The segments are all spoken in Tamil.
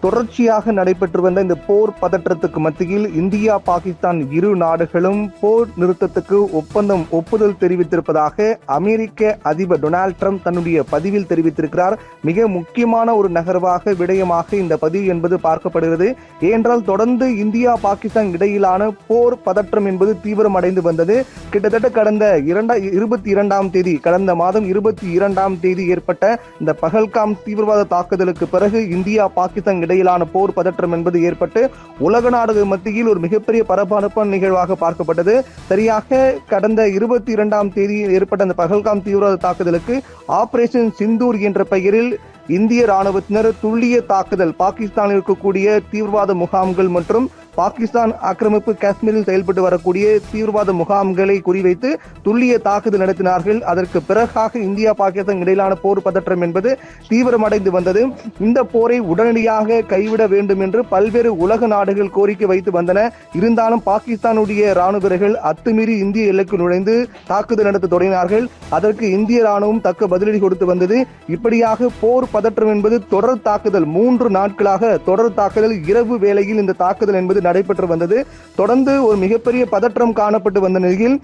தொடர்ச்சியாக நடைபெற்று வந்த இந்த போர் பதற்றத்துக்கு மத்தியில் இந்தியா பாகிஸ்தான் இரு நாடுகளும் போர் நிறுத்தத்துக்கு ஒப்புதல் தெரிவித்திருப்பதாக அமெரிக்க அதிபர் டொனால்ட் ட்ரம்ப் தன்னுடைய பதிவில் தெரிவித்திருக்கிறார். மிக முக்கியமான ஒரு நகர்வாக விடயமாக இந்த பதிவு என்பது பார்க்கப்படுகிறது. ஏனென்றால் தொடர்ந்து இந்தியா பாகிஸ்தான் இடையிலான போர் பதற்றம் என்பது தீவிரமடைந்து வந்தது. கிட்டத்தட்ட கடந்த 22ஆம் தேதி கடந்த மாதம் 22ஆம் தேதி ஏற்பட்ட இந்த பஹல்காம் தீவிரவாத தாக்குதலுக்கு பிறகு இந்தியா பாகிஸ்தான் இடையிலான போர் பதற்றம் என்பது ஏற்பட்டு உலக நாடுகள் மத்தியில் ஒரு மிகப்பெரிய பரபரப்பான நிகழ்வாக பார்க்கப்பட்டது. சரியாக கடந்த 22ஆம் தேதி ஏற்பட்ட அந்த பஹல்காம் தீவிரவாத தாக்குதலுக்கு ஆபரேஷன் சிந்தூர் என்ற பெயரில் இந்திய ராணுவத்தினர் துல்லிய தாக்குதல் பாகிஸ்தானில் இருக்கக்கூடிய தீவிரவாத முகாம்கள் மற்றும் பாகிஸ்தான் ஆக்கிரமிப்பு காஷ்மீரில் செயல்பட்டு வரக்கூடிய தீவிரவாத முகாம்களை குறிவைத்து துல்லிய தாக்குதல் நடத்தினார்கள். அதற்கு பிறகாக இந்தியா பாகிஸ்தான் இடையிலான போர் பதற்றம் என்பது தீவிரமடைந்து வந்தது. இந்த போரை உடனடியாக கைவிட வேண்டும் என்று பல்வேறு உலக நாடுகள் கோரிக்கை வைத்து வந்தன. இருந்தாலும் பாகிஸ்தானுடைய ராணுவ வீரர்கள் அத்துமீறி இந்திய எல்லைக்கு நுழைந்து தாக்குதல் நடத்த தொடங்கினார்கள். அதற்கு இந்திய ராணுவம் தக்க பதிலடி கொடுத்து வந்தது. இப்படியாக போர் பதற்றம் என்பது தொடர் தாக்குதல் 3 நாட்களாக தொடர் தாக்குதல் இரவு வேளையில் இந்த தாக்குதல் என்பது நடைபெற்று வந்தது. தொடர்ந்து ஒரு மிகப்பெரிய பதற்றம் காணப்பட்டு வந்த நிலையில்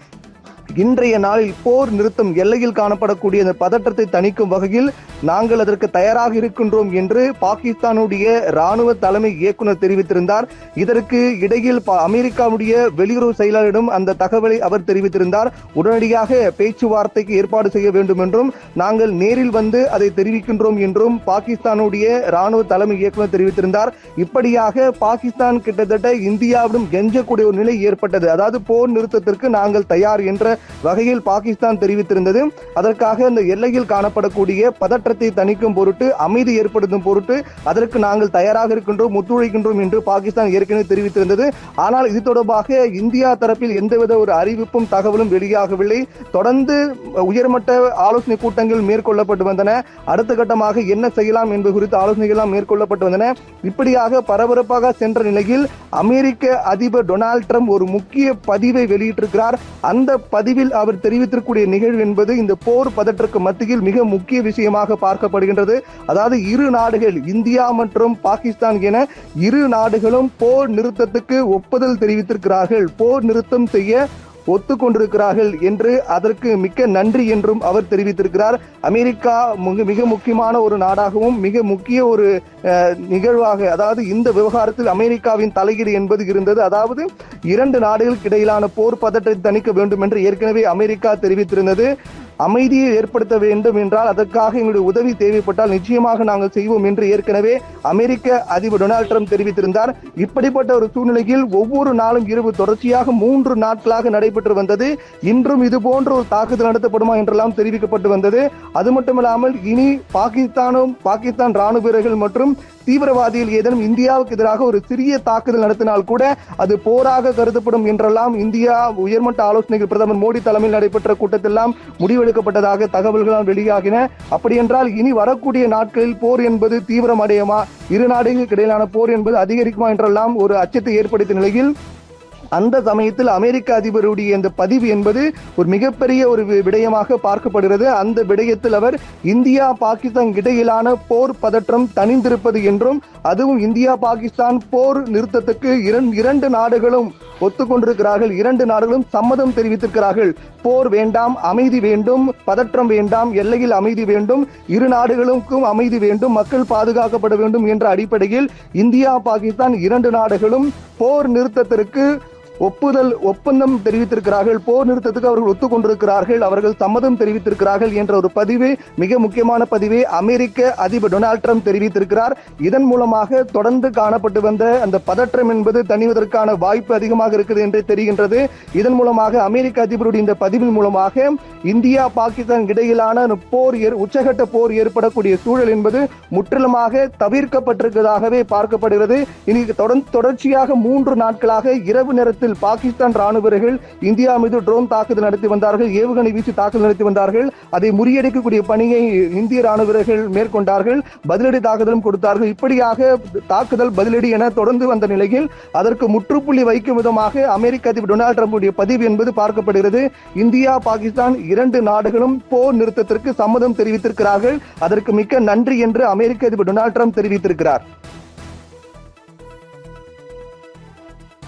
இன்றைய நாளில் போர் நிறுத்தம் எல்லையில் காணப்படக்கூடிய இந்த பதற்றத்தை தணிக்கும் வகையில் நாங்கள் அதற்கு தயாராக இருக்கின்றோம் என்று பாகிஸ்தானுடைய ராணுவ தலைமை இயக்குனர் தெரிவித்திருந்தார். இதற்கு இடையில் அமெரிக்காவுடைய வெளியுறவு செயலாளரிடம் அந்த தகவலை அவர் தெரிவித்திருந்தார். உடனடியாக பேச்சுவார்த்தைக்கு ஏற்பாடு செய்ய வேண்டும் என்றும் நாங்கள் நேரில் வந்து அதை தெரிவிக்கின்றோம் என்றும் பாகிஸ்தானுடைய ராணுவ தலைமை இயக்குனர் தெரிவித்திருந்தார். இப்படியாக பாகிஸ்தான் கிட்டத்தட்ட இந்தியாவிடம் கெஞ்சக்கூடிய ஒரு நிலை ஏற்பட்டது. அதாவது போர் நிறுத்தத்திற்கு நாங்கள் தயார் என்ற வகையில் பாகிஸ்தான் தெரிவித்திருந்தது. அதற்காக அந்த எல்லையில் காணப்படக்கூடிய பதற்றத்தை தணிக்கும் பொருட்டு அமைதி ஏற்படுத்தும் பொருட்டு அதற்கு நாங்கள் தயாராக இருக்கின்றோம் ஒத்துழைக்கின்றோம் என்று பாகிஸ்தான் ஏற்கனவே தெரிவித்திருந்தது. ஆனால் இது தொடர்பாக இந்தியா தரப்பில் எந்தவித ஒரு அறிவிப்பும் தகவலும் வெளியாகவில்லை. தொடர்ந்து உயர்மட்ட ஆலோசனை கூட்டங்கள் மேற்கொள்ளப்பட்டு வந்தன. அடுத்த கட்டமாக என்ன செய்யலாம் என்பது குறித்து ஆலோசனைகள் மேற்கொள்ளப்பட்டு வந்தன. இப்படியாக பரபரப்பாக சென்ற நிலையில் அமெரிக்க அதிபர் டொனால்ட் ட்ரம்ப் ஒரு முக்கிய பதிவை வெளியிட்டிருக்கிறார். அந்த பதிவில் அவர் தெரிவித்திருக்கூடிய நிகழ்வு என்பது இந்த போர் பதற்றக்கு மத்தியில் மிக முக்கிய விஷயமாக பார்க்கப்படுகின்றது. அதாவது இரு நாடுகள் இந்தியா மற்றும் பாகிஸ்தான் என இரு நாடுகளும் போர் நிறுத்தத்துக்கு ஒப்புதல் தெரிவித்திருக்கிறார்கள். போர் நிறுத்தம் செய்ய ஒத்துக்கொண்டிருக்கிறார்கள் என்று அதற்கு மிக்க நன்றி என்றும் அவர் தெரிவித்திருக்கிறார். அமெரிக்கா மிக முக்கியமான ஒரு நாடாகவும் மிக முக்கிய ஒரு நிகழ்வாக அதாவது இந்த விவகாரத்தில் அமெரிக்காவின் தலையீடு என்பது இருந்தது. அதாவது 2 நாடுகளுக்கு இடையிலான போர் பதற்றத்தை தணிக்க வேண்டும் என்று ஏற்கனவே அமெரிக்கா தெரிவித்திருந்தது. அமைதியை ஏற்படுத்த வேண்டும் என்றால் அதற்காக எங்களுடைய உதவி தேவைப்பட்டால் நிச்சயமாக நாங்கள் செய்வோம் என்று ஏற்கனவே அமெரிக்க அதிபர் டொனால்ட் ட்ரம்ப் தெரிவித்திருந்தார். இப்படிப்பட்ட ஒரு சூழ்நிலையில் ஒவ்வொரு நாளும் இரவு தொடர்ச்சியாக 3 நாட்களாக நடைபெற்று வந்தது. இன்றும் இது போன்ற ஒரு தாக்குதல் நடத்தப்படுமா என்றெல்லாம் தெரிவிக்கப்பட்டு வந்தது. அது மட்டுமல்லாமல் இனி பாகிஸ்தான் ராணுவ வீரர்கள் மற்றும் தீவிரவாதிகள் ஏதேனும் இந்தியாவுக்கு எதிராக ஒரு சிறிய தாக்குதல் நடத்தினால் கூட அது போராக கருதப்படும் என்றெல்லாம் இந்தியா உயர்மட்ட ஆலோசனைகள் பிரதமர் மோடி தலைமையில் நடைபெற்ற கூட்டத்தெல்லாம் முடிவெடுக்கப்பட்டதாக தகவல்கள் வெளியாகின. அப்படி என்றால் இனி வரக்கூடிய நாட்களில் போர் என்பது தீவிரமடையுமா, இரு நாடுகளுக்கு இடையிலான போர் என்பது அதிகரிக்குமா என்றெல்லாம் ஒரு அச்சத்தை ஏற்படுத்திய நிலையில் அந்த சமயத்தில் அமெரிக்க அதிபருடைய இந்த பதிவு என்பது ஒரு மிகப்பெரிய ஒரு விடயமாக பார்க்கப்படுகிறது. அந்த விடயத்தில் அவர் இந்தியா பாகிஸ்தான் இடையிலான போர் பதற்றம் தணிந்திருப்பது என்றும் அதுவும் இந்தியா பாகிஸ்தான் போர் நிறுத்தத்துக்கு இரண்டு நாடுகளும் ஒத்துக்கொண்டிருக்கிறார்கள். 2 நாடுகளும் சம்மதம் தெரிவித்திருக்கிறார்கள். போர் வேண்டாம், அமைதி வேண்டும், பதற்றம் வேண்டாம், எல்லையில் அமைதி வேண்டும், இரு நாடுகளுக்கும் அமைதி வேண்டும், மக்கள் பாதுகாக்கப்பட வேண்டும் என்ற அடிப்படையில் இந்தியா பாகிஸ்தான் 2 நாடுகளும் போர் நிறுத்தத்திற்கு ஒப்பந்தம் தெரிவித்திருக்கிறார்கள். போர் நிறுத்தத்துக்கு அவர்கள் ஒத்துக்கொண்டிருக்கிறார்கள், அவர்கள் சம்மதம் தெரிவித்திருக்கிறார்கள் என்ற ஒரு பதிவு, மிக முக்கியமான பதிவை அமெரிக்க அதிபர் டொனால்ட் ட்ரம்ப் தெரிவித்திருக்கிறார். இதன் மூலமாக தொடர்ந்து காணப்பட்டு வந்த அந்த பதற்றம் என்பது தணிவதற்கான வாய்ப்பு அதிகமாக இருக்குது என்று தெரிகின்றது. இதன் மூலமாக அமெரிக்க அதிபருடைய இந்த பதிவின் மூலமாக இந்தியா பாகிஸ்தான் இடையிலான உச்சகட்ட போர் ஏற்படக்கூடிய சூழல் என்பது முற்றிலுமாக தவிர்க்கப்பட்டிருப்பதாகவே பார்க்கப்படுகிறது. இனி தொடர்ச்சியாக 3 நாட்களாக இரவு நேரத்தில் பாகிஸ்தான் ராணுவ வீரர்கள் இந்தியா மீது ட்ரோன் தாக்குதல் நடத்தி வந்தார்கள், ஏவுகணை வீச்சு தாக்குதல் நடத்தி வந்தார்கள். அதை முறியடிக்கக்கூடிய பணியை இந்திய ராணுவ வீரர்கள் மேற்கொண்டார்கள், பதிலடி தாக்குதலும் கொடுத்தார்கள். இப்படியாக தாக்குதல் பதிலடி என தொடர்ந்து வந்த நிலையில் அதற்கு முற்றுப்புள்ளி வைக்கும் விதமாக அமெரிக்க அதிபர் டொனால்ட் ட்ரம்புடைய பதிவு என்பது பார்க்கப்படுகிறது. இந்தியா பாகிஸ்தான் 2 நாடுகளும் போர் நிறுத்தத்திற்கு சம்மதம் தெரிவித்திருக்கிறார்கள். அதற்கு மிக்க நன்றி என்று அமெரிக்க அதிபர் டொனால்ட் ட்ரம்ப் தெரிவித்திருக்கிறார்.